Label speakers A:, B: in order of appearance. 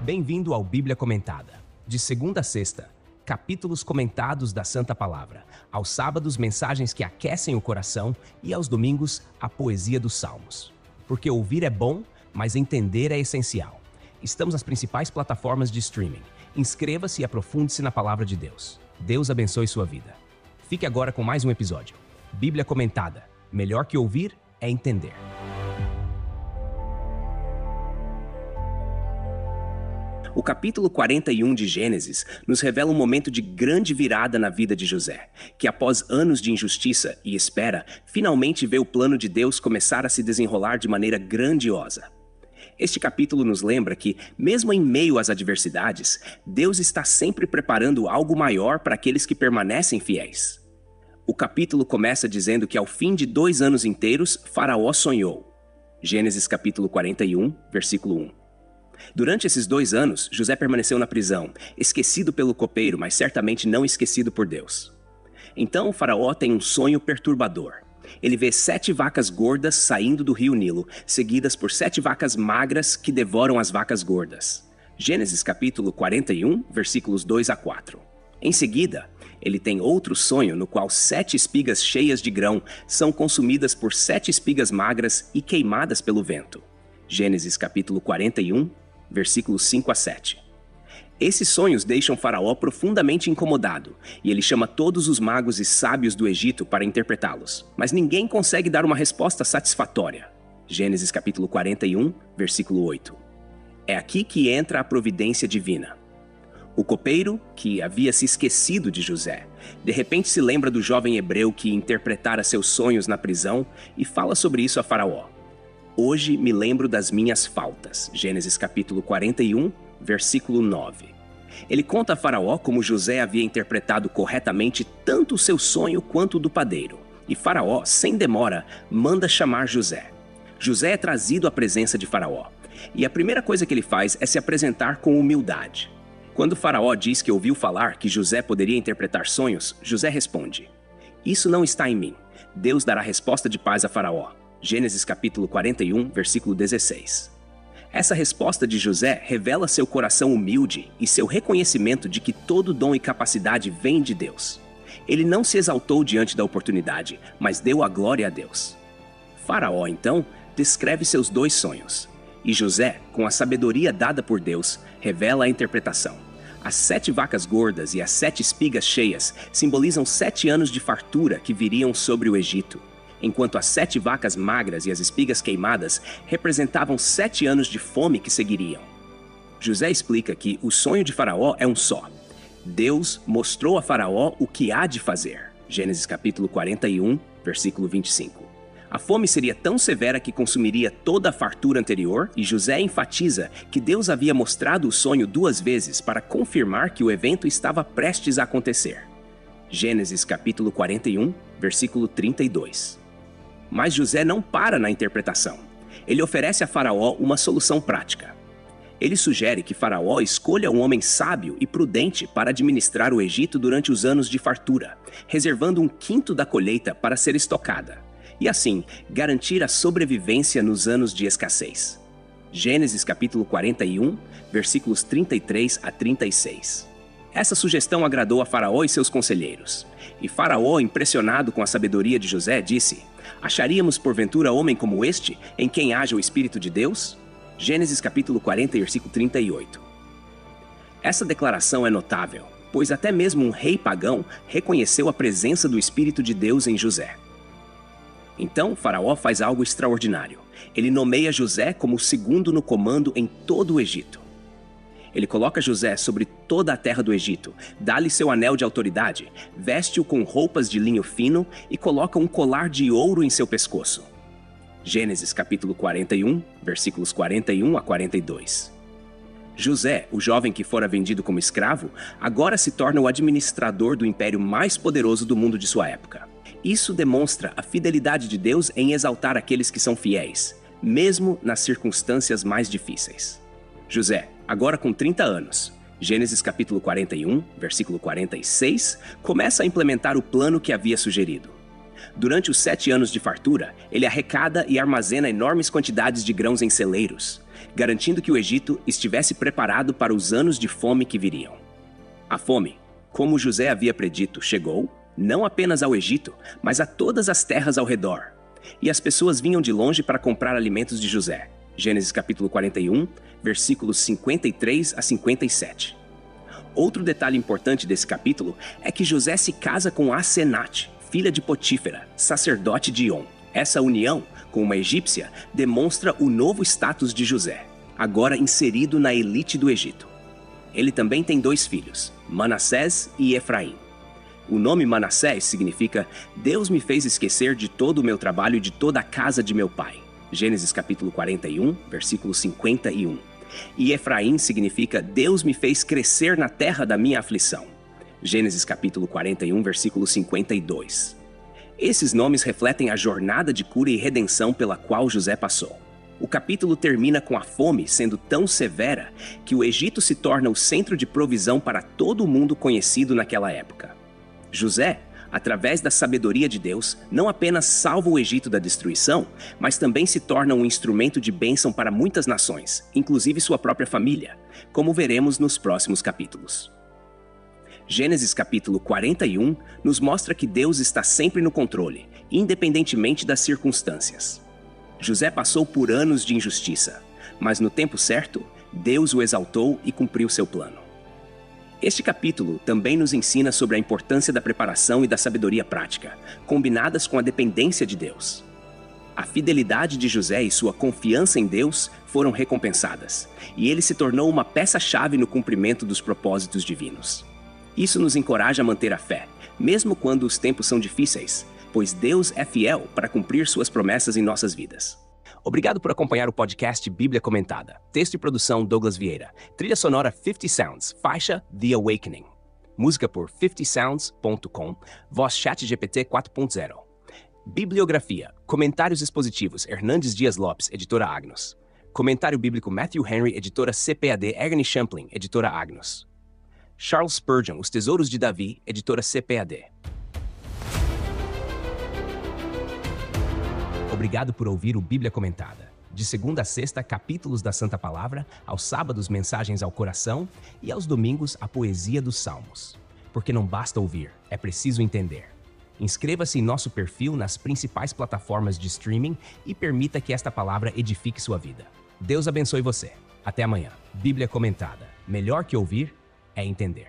A: Bem-vindo ao Bíblia Comentada. De segunda a sexta, capítulos comentados da Santa Palavra. Aos sábados, mensagens que aquecem o coração e aos domingos, a poesia dos Salmos. Porque ouvir é bom, mas entender é essencial. Estamos nas principais plataformas de streaming. Inscreva-se e aprofunde-se na Palavra de Deus. Deus abençoe sua vida. Fique agora com mais um episódio. Bíblia Comentada. Melhor que ouvir é entender. O capítulo 41 de Gênesis nos revela um momento de grande virada na vida de José, que após anos de injustiça e espera, finalmente vê o plano de Deus começar a se desenrolar de maneira grandiosa. Este capítulo nos lembra que, mesmo em meio às adversidades, Deus está sempre preparando algo maior para aqueles que permanecem fiéis. O capítulo começa dizendo que ao fim de 2 anos inteiros, Faraó sonhou. Gênesis capítulo 41, versículo 1. Durante esses 2 anos, José permaneceu na prisão, esquecido pelo copeiro, mas certamente não esquecido por Deus. Então o faraó tem um sonho perturbador. Ele vê 7 vacas gordas saindo do rio Nilo, seguidas por 7 vacas magras que devoram as vacas gordas. Gênesis capítulo 41, versículos 2 a 4. Em seguida, ele tem outro sonho no qual 7 espigas cheias de grão são consumidas por 7 espigas magras e queimadas pelo vento. Gênesis capítulo 41, versículos 5 a 7. Esses sonhos deixam Faraó profundamente incomodado, e ele chama todos os magos e sábios do Egito para interpretá-los, mas ninguém consegue dar uma resposta satisfatória. Gênesis capítulo 41, versículo 8. É aqui que entra a providência divina. O copeiro, que havia se esquecido de José, de repente se lembra do jovem hebreu que interpretara seus sonhos na prisão e fala sobre isso a Faraó. Hoje me lembro das minhas faltas. Gênesis capítulo 41, versículo 9. Ele conta a Faraó como José havia interpretado corretamente tanto o seu sonho quanto o do padeiro. E Faraó, sem demora, manda chamar José. José é trazido à presença de Faraó. E a primeira coisa que ele faz é se apresentar com humildade. Quando Faraó diz que ouviu falar que José poderia interpretar sonhos, José responde: "Isso não está em mim. Deus dará resposta de paz a Faraó." Gênesis capítulo 41, versículo 16. Essa resposta de José revela seu coração humilde e seu reconhecimento de que todo dom e capacidade vem de Deus. Ele não se exaltou diante da oportunidade, mas deu a glória a Deus. Faraó, então, descreve seus 2 sonhos. E José, com a sabedoria dada por Deus, revela a interpretação. As 7 vacas gordas e as 7 espigas cheias simbolizam 7 anos de fartura que viriam sobre o Egito, enquanto as 7 vacas magras e as espigas queimadas representavam 7 anos de fome que seguiriam. José explica que o sonho de Faraó é um só. Deus mostrou a Faraó o que há de fazer. Gênesis capítulo 41, versículo 25. A fome seria tão severa que consumiria toda a fartura anterior, e José enfatiza que Deus havia mostrado o sonho 2 vezes para confirmar que o evento estava prestes a acontecer. Gênesis capítulo 41, versículo 32. Mas José não para na interpretação. Ele oferece a Faraó uma solução prática. Ele sugere que Faraó escolha um homem sábio e prudente para administrar o Egito durante os anos de fartura, reservando 1/5 da colheita para ser estocada, e assim garantir a sobrevivência nos anos de escassez. Gênesis capítulo 41, versículos 33 a 36. Essa sugestão agradou a Faraó e seus conselheiros. E Faraó, impressionado com a sabedoria de José, disse: "Acharíamos porventura homem como este, em quem haja o Espírito de Deus?" Gênesis capítulo 40, versículo 38. Essa declaração é notável, pois até mesmo um rei pagão reconheceu a presença do Espírito de Deus em José. Então, Faraó faz algo extraordinário. Ele nomeia José como o segundo no comando em todo o Egito. Ele coloca José sobre toda a terra do Egito, dá-lhe seu anel de autoridade, veste-o com roupas de linho fino e coloca um colar de ouro em seu pescoço. Gênesis capítulo 41, versículos 41 a 42. José, o jovem que fora vendido como escravo, agora se torna o administrador do império mais poderoso do mundo de sua época. Isso demonstra a fidelidade de Deus em exaltar aqueles que são fiéis, mesmo nas circunstâncias mais difíceis. José, agora com 30 anos, Gênesis capítulo 41, versículo 46, começa a implementar o plano que havia sugerido. Durante os 7 anos de fartura, ele arrecada e armazena enormes quantidades de grãos em celeiros. garantindo que o Egito estivesse preparado para os anos de fome que viriam. A fome, como José havia predito, chegou não apenas ao Egito, mas a todas as terras ao redor. E as pessoas vinham de longe para comprar alimentos de José. Gênesis capítulo 41, versículos 53 a 57. Outro detalhe importante desse capítulo é que José se casa com Asenate, filha de Potífera, sacerdote de On. Essa união com uma egípcia demonstra o novo status de José, agora inserido na elite do Egito. Ele também tem 2 filhos, Manassés e Efraim. O nome Manassés significa Deus me fez esquecer de todo o meu trabalho e de toda a casa de meu pai. Gênesis capítulo 41, versículo 51. E Efraim significa Deus me fez crescer na terra da minha aflição. Gênesis capítulo 41, versículo 52. Esses nomes refletem a jornada de cura e redenção pela qual José passou. O capítulo termina com a fome sendo tão severa que o Egito se torna o centro de provisão para todo o mundo conhecido naquela época. José, através da sabedoria de Deus, não apenas salva o Egito da destruição, mas também se torna um instrumento de bênção para muitas nações, inclusive sua própria família, como veremos nos próximos capítulos. Gênesis capítulo 41 nos mostra que Deus está sempre no controle, independentemente das circunstâncias. José passou por anos de injustiça, mas no tempo certo, Deus o exaltou e cumpriu seu plano. Este capítulo também nos ensina sobre a importância da preparação e da sabedoria prática, combinadas com a dependência de Deus. A fidelidade de José e sua confiança em Deus foram recompensadas, e ele se tornou uma peça-chave no cumprimento dos propósitos divinos. Isso nos encoraja a manter a fé, mesmo quando os tempos são difíceis, pois Deus é fiel para cumprir suas promessas em nossas vidas. Obrigado por acompanhar o podcast Bíblia Comentada. Texto e produção Douglas Vieira. Trilha sonora 50 Sounds, faixa The Awakening. Música por 50sounds.com, voz ChatGPT 4.0. Bibliografia, comentários expositivos Hernandes Dias Lopes, editora Agnos. Comentário bíblico Matthew Henry, editora CPAD Ernie Champlin, editora Agnos. Charles Spurgeon, Os Tesouros de Davi, editora CPAD. Obrigado por ouvir o Bíblia Comentada. De segunda a sexta, capítulos da Santa Palavra, aos sábados, mensagens ao coração e aos domingos, a poesia dos Salmos. Porque não basta ouvir, é preciso entender. Inscreva-se em nosso perfil nas principais plataformas de streaming e permita que esta palavra edifique sua vida. Deus abençoe você. Até amanhã. Bíblia Comentada. Melhor que ouvir é entender.